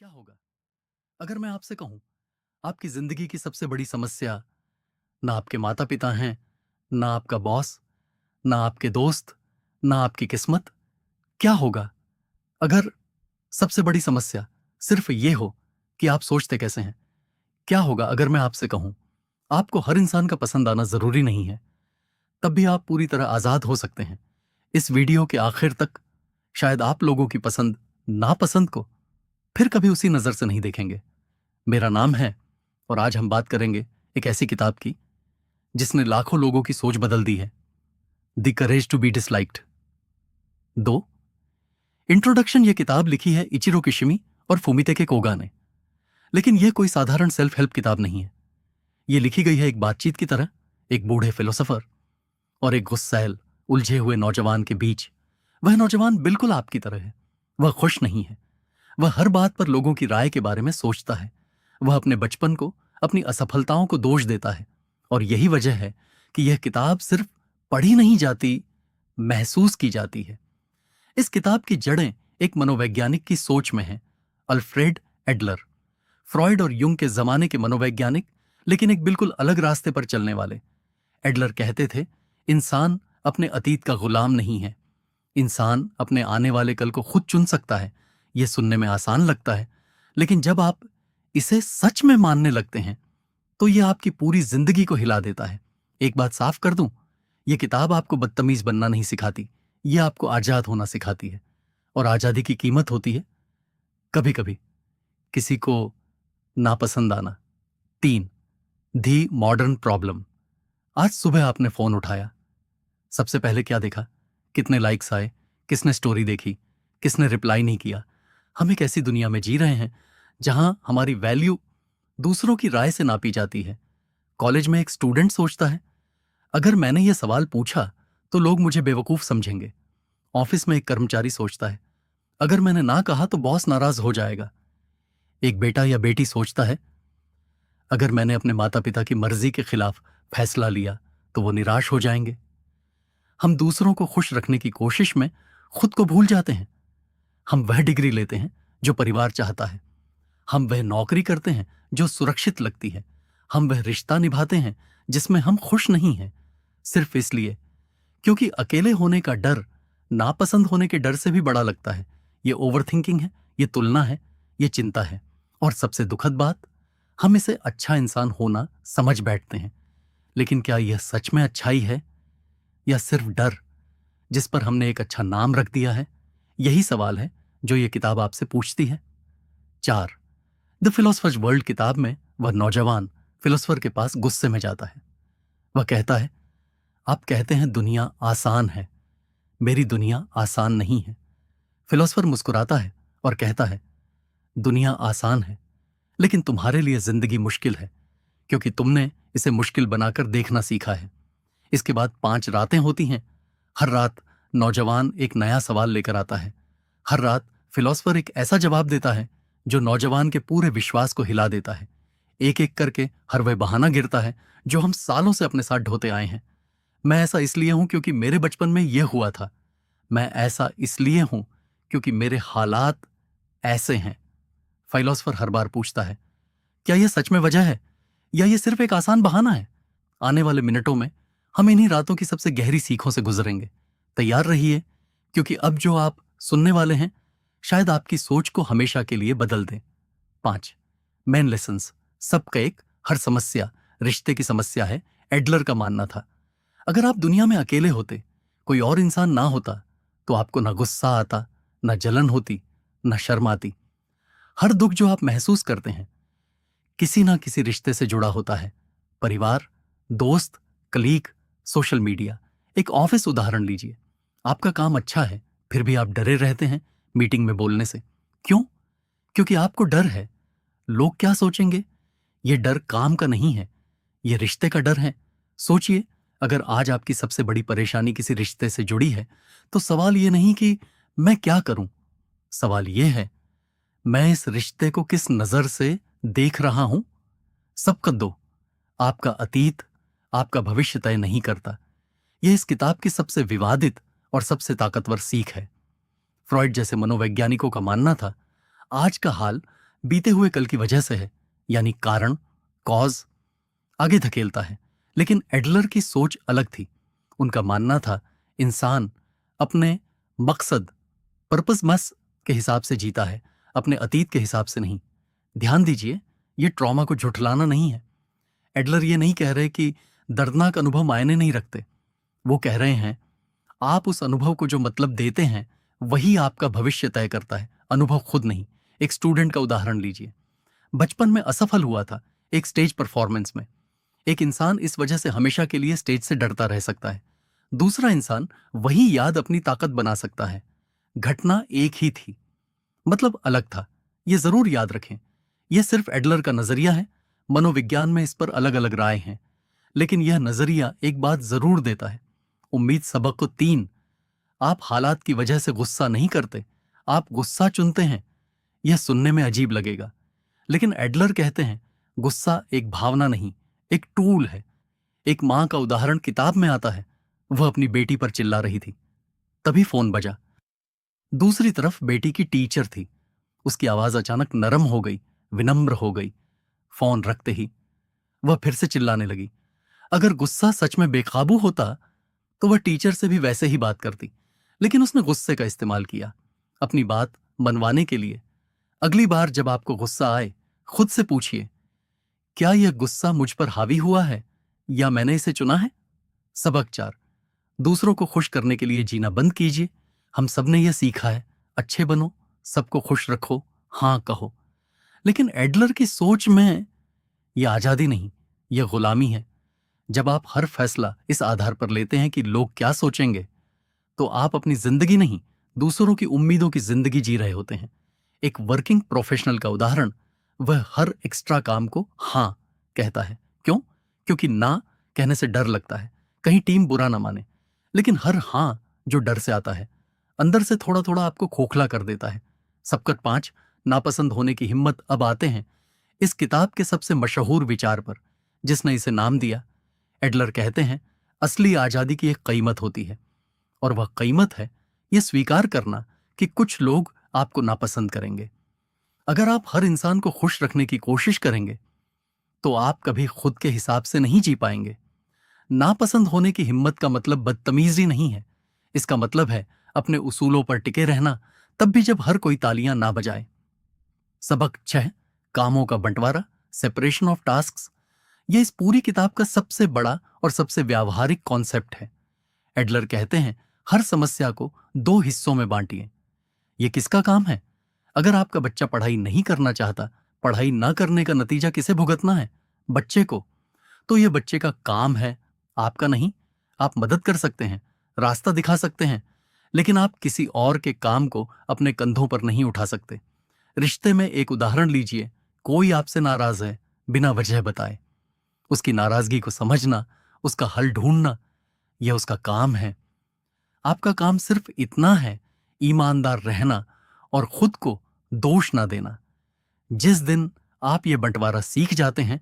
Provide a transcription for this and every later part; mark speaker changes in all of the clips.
Speaker 1: क्या होगा अगर मैं आपसे कहूं आपकी जिंदगी की सबसे बड़ी समस्या ना आपके माता पिता हैं, ना आपका बॉस, ना आपके दोस्त, ना आपकी किस्मत? क्या होगा अगर सबसे बड़ी समस्या सिर्फ ये हो कि आप सोचते कैसे हैं? क्या होगा अगर मैं आपसे कहूं आपको हर इंसान का पसंद आना जरूरी नहीं है, तब भी आप पूरी तरह आजाद हो सकते हैं? इस वीडियो के आखिर तक शायद आप लोगों की पसंद नापसंद को फिर कभी उसी नजर से नहीं देखेंगे। मेरा नाम है और आज हम बात करेंगे एक ऐसी किताब की जिसने लाखों लोगों की सोच बदल दी है। The courage to be disliked. दो इंट्रोडक्शन। ये किताब लिखी है इचिरो किशिमी और फुमितेके कोगा ने, लेकिन यह कोई साधारण सेल्फ हेल्प किताब नहीं है। यह लिखी गई है एक बातचीत की तरह, एक बूढ़े फिलोसोफर और एक गुस्सैल उलझे हुए नौजवान के बीच। वह नौजवान बिल्कुल आपकी तरह है। वह खुश नहीं है। वह हर बात पर लोगों की राय के बारे में सोचता है। वह अपने बचपन को, अपनी असफलताओं को दोष देता है। और यही वजह है कि यह किताब सिर्फ पढ़ी नहीं जाती, महसूस की जाती है। इस किताब की जड़ें एक मनोवैज्ञानिक की सोच में हैं, अल्फ्रेड एडलर। फ्रॉयड और युंग के जमाने के मनोवैज्ञानिक, लेकिन एक बिल्कुल अलग रास्ते पर चलने वाले। एडलर कहते थे, इंसान अपने अतीत का गुलाम नहीं है। इंसान अपने आने वाले कल को खुद चुन सकता है। यह सुनने में आसान लगता है, लेकिन जब आप इसे सच में मानने लगते हैं तो यह आपकी पूरी जिंदगी को हिला देता है। एक बात साफ कर दूं, यह किताब आपको बदतमीज बनना नहीं सिखाती, यह आपको आजाद होना सिखाती है। और आजादी की कीमत होती है कभी कभी किसी को नापसंद आना। तीन, दी मॉडर्न प्रॉब्लम। आज सुबह आपने फोन उठाया, सबसे पहले क्या देखा? कितने लाइक्स आए, किसने स्टोरी देखी, किसने रिप्लाई नहीं किया? हम एक ऐसी दुनिया में जी रहे हैं जहां हमारी वैल्यू दूसरों की राय से नापी जाती है। कॉलेज में एक स्टूडेंट सोचता है, अगर मैंने यह सवाल पूछा तो लोग मुझे बेवकूफ समझेंगे। ऑफिस में एक कर्मचारी सोचता है, अगर मैंने ना कहा तो बॉस नाराज हो जाएगा। एक बेटा या बेटी सोचता है, अगर मैंने अपने माता पिता की मर्जी के खिलाफ फैसला लिया तो वो निराश हो जाएंगे। हम दूसरों को खुश रखने की कोशिश में खुद को भूल जाते हैं। हम वह डिग्री लेते हैं जो परिवार चाहता है। हम वह नौकरी करते हैं जो सुरक्षित लगती है। हम वह रिश्ता निभाते हैं जिसमें हम खुश नहीं हैं, सिर्फ इसलिए क्योंकि अकेले होने का डर नापसंद होने के डर से भी बड़ा लगता है। ये ओवरथिंकिंग है, ये तुलना है, ये चिंता है। और सबसे दुखद बात, हम इसे अच्छा इंसान होना समझ बैठते हैं, लेकिन क्या यह सच में अच्छाई है या सिर्फ डर जिस पर हमने एक अच्छा नाम रख दिया है? यही सवाल है जो यह किताब आपसे पूछती है। चार, द फिलोसफर्स वर्ल्ड किताब में वह नौजवान फिलोसफर के पास गुस्से में जाता है। वह कहता है, आप कहते हैं दुनिया आसान है, मेरी दुनिया आसान नहीं है। फिलोसफर मुस्कुराता है और कहता है, दुनिया आसान है, लेकिन तुम्हारे लिए जिंदगी मुश्किल है, क्योंकि तुमने इसे मुश्किल बनाकर देखना सीखा है। इसके बाद 5 रातें होती हैं। हर रात नौजवान एक नया सवाल लेकर आता है। हर रात फिलोसफर एक ऐसा जवाब देता है जो नौजवान के पूरे विश्वास को हिला देता है। एक एक करके हर वह बहाना गिरता है जो हम सालों से अपने साथ ढोते आए हैं। मैं ऐसा इसलिए हूं क्योंकि मेरे बचपन में यह हुआ था। मैं ऐसा इसलिए हूं क्योंकि मेरे हालात ऐसे हैं। फिलोसफर हर बार पूछता है, क्या यह सच में वजह है या यह सिर्फ एक आसान बहाना है? आने वाले मिनटों में हम इन्हीं रातों की सबसे गहरी सीखों से गुजरेंगे। तैयार रहिए, क्योंकि अब जो आप सुनने वाले हैं शायद आपकी सोच को हमेशा के लिए बदल दें। 5, मेन लेसन्स। सबका एक, हर समस्या रिश्ते की समस्या है, एडलर का मानना था। अगर आप दुनिया में अकेले होते, कोई और इंसान ना होता, तो आपको ना गुस्सा आता, ना जलन होती, ना शर्म आती। हर दुख जो आप महसूस करते हैं किसी ना किसी रिश्ते से जुड़ा होता है। परिवार, दोस्त, कलीग, सोशल मीडिया। एक ऑफिस उदाहरण लीजिए। आपका काम अच्छा है, फिर भी आप डरे रहते हैं मीटिंग में बोलने से। क्यों? क्योंकि आपको डर है, लोग क्या सोचेंगे। यह डर काम का नहीं है, यह रिश्ते का डर है। सोचिए, अगर आज आपकी सबसे बड़ी परेशानी किसी रिश्ते से जुड़ी है, तो सवाल यह नहीं कि मैं क्या करूं, सवाल यह है, मैं इस रिश्ते को किस नजर से देख रहा हूं। सबक दो, आपका अतीत आपका भविष्य तय नहीं करता। यह इस किताब की सबसे विवादित और सबसे ताकतवर सीख है। फ्रॉइड जैसे मनोवैज्ञानिकों का मानना था, आज का हाल बीते हुए कल की वजह से है, यानी कारण, कॉज आगे धकेलता है। लेकिन एडलर की सोच अलग थी। उनका मानना था इंसान अपने मकसद, पर्पस मस के हिसाब से जीता है, अपने अतीत के हिसाब से नहीं। ध्यान दीजिए, ये ट्रॉमा को झुठलाना नहीं है। एडलर ये नहीं कह रहे कि दर्दनाक अनुभव मायने नहीं रखते। वो कह रहे हैं आप उस अनुभव को जो मतलब देते हैं वही आपका भविष्य तय करता है, अनुभव खुद नहीं। एक स्टूडेंट का उदाहरण लीजिए। बचपन में असफल हुआ था एक स्टेज परफॉर्मेंस में। एक इंसान इस वजह से हमेशा के लिए स्टेज से डरता रह सकता है। दूसरा इंसान वही याद अपनी ताकत बना सकता है। घटना एक ही थी, मतलब अलग था। यह जरूर याद रखें, यह सिर्फ एडलर का नजरिया है। मनोविज्ञान में इस पर अलग अलग राय हैं, लेकिन यह नजरिया एक बात जरूर देता है। उम्मीद सबक को 3। आप हालात की वजह से गुस्सा नहीं करते, आप गुस्सा चुनते हैं। यह सुनने में अजीब लगेगा, लेकिन एडलर कहते हैं गुस्सा एक भावना नहीं, एक टूल है। एक मां का उदाहरण किताब में आता है। वह अपनी बेटी पर चिल्ला रही थी, तभी फोन बजा। दूसरी तरफ बेटी की टीचर थी। उसकी आवाज अचानक नरम हो गई, विनम्र हो गई। फोन रखते ही वह फिर से चिल्लाने लगी। अगर गुस्सा सच में बेकाबू होता तो वह टीचर से भी वैसे ही बात करती, लेकिन उसने गुस्से का इस्तेमाल किया अपनी बात मनवाने के लिए। अगली बार जब आपको गुस्सा आए, खुद से पूछिए, क्या यह गुस्सा मुझ पर हावी हुआ है या मैंने इसे चुना है? सबक 4, दूसरों को खुश करने के लिए जीना बंद कीजिए। हम सबने यह सीखा है, अच्छे बनो, सबको खुश रखो, हां कहो। लेकिन एडलर की सोच में यह आजादी नहीं, यह गुलामी है। जब आप हर फैसला इस आधार पर लेते हैं कि लोग क्या सोचेंगे, तो आप अपनी जिंदगी नहीं, दूसरों की उम्मीदों की जिंदगी जी रहे होते हैं। एक वर्किंग प्रोफेशनल का उदाहरण, वह हर एक्स्ट्रा काम को हां कहता है। क्यों? क्योंकि ना कहने से डर लगता है, कहीं टीम बुरा ना माने। लेकिन हर हां जो डर से आता है, अंदर से थोड़ा थोड़ा आपको खोखला कर देता है। सबकत 5, नापसंद होने की हिम्मत। अब आते हैं इस किताब के सबसे मशहूर विचार पर, जिसने इसे नाम दिया। एडलर कहते हैं असली आजादी की एक कीमत होती है, और वह कीमत है यह स्वीकार करना कि कुछ लोग आपको नापसंद करेंगे। अगर आप हर इंसान को खुश रखने की कोशिश करेंगे तो आप कभी खुद के हिसाब से नहीं जी पाएंगे। नापसंद होने की हिम्मत का मतलब बदतमीजी नहीं है। इसका मतलब है अपने उसूलों पर टिके रहना, तब भी जब हर कोई तालियां ना बजाए। सबक 6, कामों का बंटवारा, सेपरेशन ऑफ टास्क्स। यह इस पूरी किताब का सबसे बड़ा और सबसे व्यावहारिक कॉन्सेप्ट है। एडलर कहते हैं हर समस्या को 2 हिस्सों में बांटिए। यह किसका काम है? अगर आपका बच्चा पढ़ाई नहीं करना चाहता, पढ़ाई ना करने का नतीजा किसे भुगतना है? बच्चे को। तो यह बच्चे का काम है, आपका नहीं। आप मदद कर सकते हैं, रास्ता दिखा सकते हैं, लेकिन आप किसी और के काम को अपने कंधों पर नहीं उठा सकते। रिश्ते में एक उदाहरण लीजिए। कोई आपसे नाराज है, बिना वजह बताए। उसकी नाराजगी को समझना, उसका हल ढूंढना, यह उसका काम है। आपका काम सिर्फ इतना है, ईमानदार रहना और खुद को दोष ना देना। जिस दिन आप ये बंटवारा सीख जाते हैं,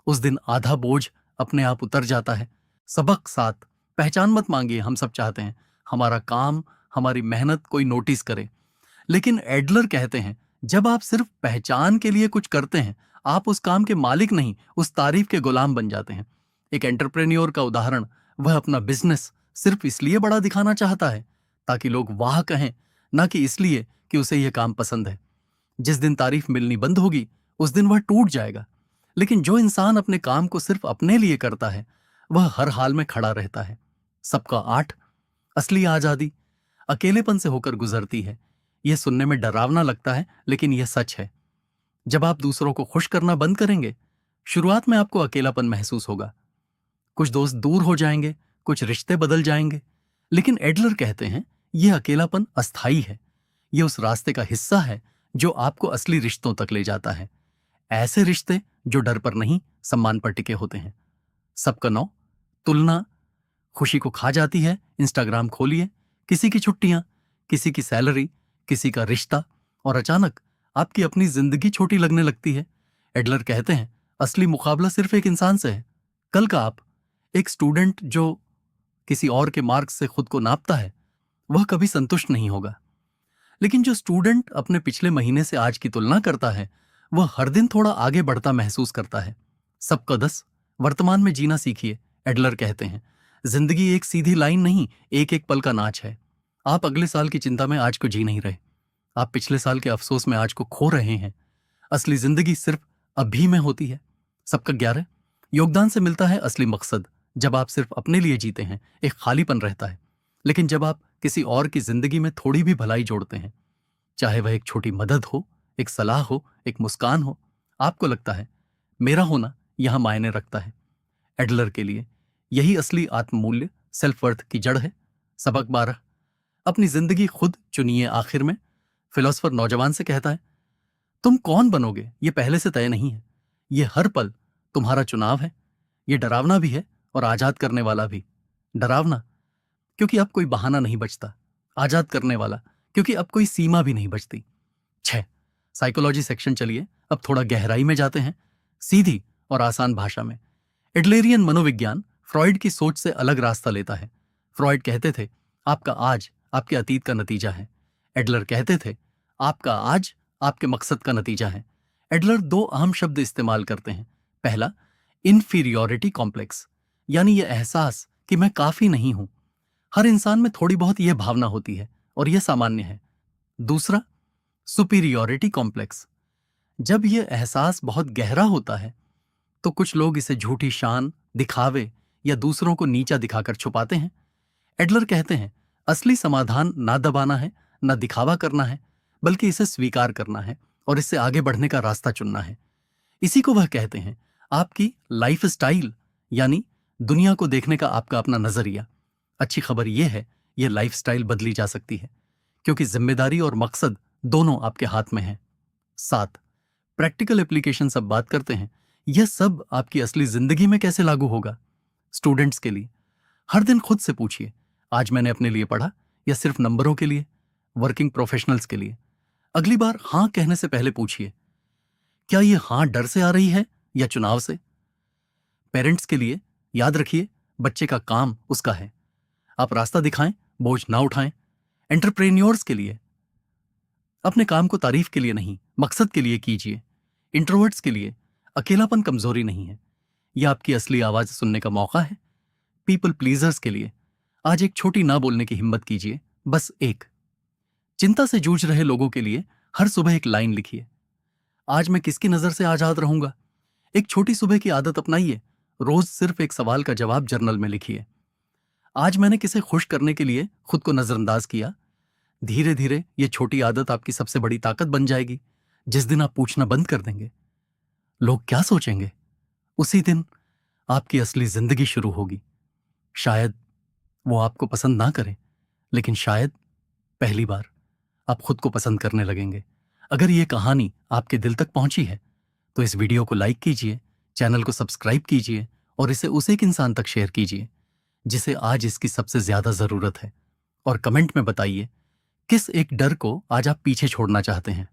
Speaker 1: उस दिन आधा बोझ अपने आप उतर जाता है। सबक 7, पहचान मत मांगिए। हम सब चाहते हैं हमारा काम, हमारी मेहनत कोई नोटिस करे, लेकिन एडलर कहते हैं जब आप सिर्फ पहचान के लिए कुछ करते हैं, आप उस काम के मालिक नहीं, उस तारीफ के गुलाम बन जाते हैं। एक एंटरप्रेन्योर का उदाहरण, वह अपना बिजनेस सिर्फ इसलिए बड़ा दिखाना चाहता है ताकि लोग वाह कहें, ना कि इसलिए कि उसे यह काम पसंद है। जिस दिन तारीफ मिलनी बंद होगी, उस दिन वह टूट जाएगा। लेकिन जो इंसान अपने काम को सिर्फ अपने लिए करता है, वह हर हाल में खड़ा रहता है। सबका 8, असली आजादी अकेलेपन से होकर गुजरती है। यह सुनने में डरावना लगता है, लेकिन यह सच है। जब आप दूसरों को खुश करना बंद करेंगे, शुरुआत में आपको अकेलापन महसूस होगा। कुछ दोस्त दूर हो जाएंगे, कुछ रिश्ते बदल जाएंगे, लेकिन एडलर कहते हैं यह अकेलापन अस्थायी है। यह उस रास्ते का हिस्सा है जो आपको असली रिश्तों तक ले जाता है। ऐसे रिश्ते जो डर पर नहीं, सम्मान पर टिके होते हैं। सबका 9, तुलना खुशी को खा जाती है। इंस्टाग्राम खोलिए, किसी की छुट्टियां, किसी की सैलरी, किसी का रिश्ता, और अचानक आपकी अपनी जिंदगी छोटी लगने लगती है। एडलर कहते हैं असली मुकाबला सिर्फ एक इंसान से है। कल का आप, एक स्टूडेंट जो किसी और के मार्क्स से खुद को नापता है, वह कभी संतुष्ट नहीं होगा। लेकिन जो स्टूडेंट अपने पिछले महीने से आज की तुलना करता है, वह हर दिन थोड़ा आगे बढ़ता महसूस करता है। सबका 10 वर्तमान में जीना सीखिए। एडलर कहते हैं जिंदगी एक सीधी लाइन नहीं, एक एक पल का नाच है। आप अगले साल की चिंता में आज को जी नहीं रहे, आप पिछले साल के अफसोस में आज को खो रहे हैं। असली जिंदगी सिर्फ अभी में होती है। सबका 11 योगदान से मिलता है असली मकसद। जब आप सिर्फ अपने लिए जीते हैं एक खालीपन रहता है, लेकिन जब आप किसी और की जिंदगी में थोड़ी भी भलाई जोड़ते हैं, चाहे वह एक छोटी मदद हो, एक सलाह हो, एक मुस्कान हो, आपको लगता है मेरा होना यहां मायने रखता है। एडलर के लिए यही असली आत्ममूल्य सेल्फ वर्थ की जड़ है। सबक 12 अपनी जिंदगी खुद चुनिए। आखिर में फिलोसफर नौजवान से कहता है तुम कौन बनोगे ये पहले से तय नहीं है, ये हर पल तुम्हारा चुनाव है। ये डरावना भी है और आजाद करने वाला भी। डरावना क्योंकि अब कोई बहाना नहीं बचता, आजाद करने वाला क्योंकि अब कोई सीमा भी नहीं बचती। 6 साइकोलॉजी सेक्शन चलिए, अब थोड़ा गहराई में जाते हैं, सीधी और आसान भाषा में। एडलेरियन मनोविज्ञान फ्रॉइड की सोच से अलग रास्ता लेता है। फ्रॉइड कहते थे आपका आज आपके अतीत का नतीजा है। एडलर कहते थे आपका आज आपके मकसद का नतीजा है। एडलर 2 अहम शब्द इस्तेमाल करते हैं। पहला इंफीरियॉरिटी कॉम्प्लेक्स, यानी यह एहसास कि मैं काफी नहीं हूं। हर इंसान में थोड़ी बहुत यह भावना होती है और यह सामान्य है। दूसरा सुपीरियॉरिटी कॉम्प्लेक्स, जब यह एहसास बहुत गहरा होता है तो कुछ लोग इसे झूठी शान, दिखावे या दूसरों को नीचा दिखाकर छुपाते हैं। एडलर कहते हैं असली समाधान ना दबाना है, ना दिखावा करना है, बल्कि इसे स्वीकार करना है और इससे आगे बढ़ने का रास्ता चुनना है। इसी को वह कहते हैं आपकी लाइफ स्टाइल, यानी दुनिया को देखने का आपका अपना नजरिया। अच्छी खबर यह है यह लाइफ स्टाइल बदली जा सकती है, क्योंकि जिम्मेदारी और मकसद दोनों आपके हाथ में हैं। 7 प्रैक्टिकल एप्लीकेशन सब बात करते हैं। यह सब आपकी असली जिंदगी में कैसे लागू होगा। स्टूडेंट्स के लिए हर दिन खुद से पूछिए आज मैंने अपने लिए पढ़ा या सिर्फ नंबरों के लिए। वर्किंग प्रोफेशनल्स के लिए अगली बार हां कहने से पहले पूछिए क्या यह हां डर से आ रही है या चुनाव से। पेरेंट्स के लिए याद रखिए बच्चे का काम उसका है, आप रास्ता दिखाएं, बोझ ना उठाएं। एंटरप्रेन्योर्स के लिए अपने काम को तारीफ के लिए नहीं, मकसद के लिए कीजिए। इंट्रोवर्ट्स के लिए अकेलापन कमजोरी नहीं है, यह आपकी असली आवाज सुनने का मौका है। पीपल प्लीजर्स के लिए आज एक छोटी ना बोलने की हिम्मत कीजिए, बस एक। चिंता से जूझ रहे लोगों के लिए हर सुबह एक लाइन लिखिए आज मैं किसकी नजर से आजाद रहूंगा। एक छोटी सुबह की आदत अपनाइए, रोज सिर्फ एक सवाल का जवाब जर्नल में लिखिए। आज मैंने किसे खुश करने के लिए खुद को नजरअंदाज किया। धीरे धीरे ये छोटी आदत आपकी सबसे बड़ी ताकत बन जाएगी। जिस दिन आप पूछना बंद कर देंगे लोग क्या सोचेंगे, उसी दिन आपकी असली जिंदगी शुरू होगी। शायद वो आपको पसंद ना करें, लेकिन शायद पहली बार आप खुद को पसंद करने लगेंगे। अगर ये कहानी आपके दिल तक पहुंची है तो इस वीडियो को लाइक कीजिए, चैनल को सब्सक्राइब कीजिए और इसे उस एक इंसान तक शेयर कीजिए जिसे आज इसकी सबसे ज्यादा जरूरत है। और कमेंट में बताइए किस एक डर को आज आप पीछे छोड़ना चाहते हैं।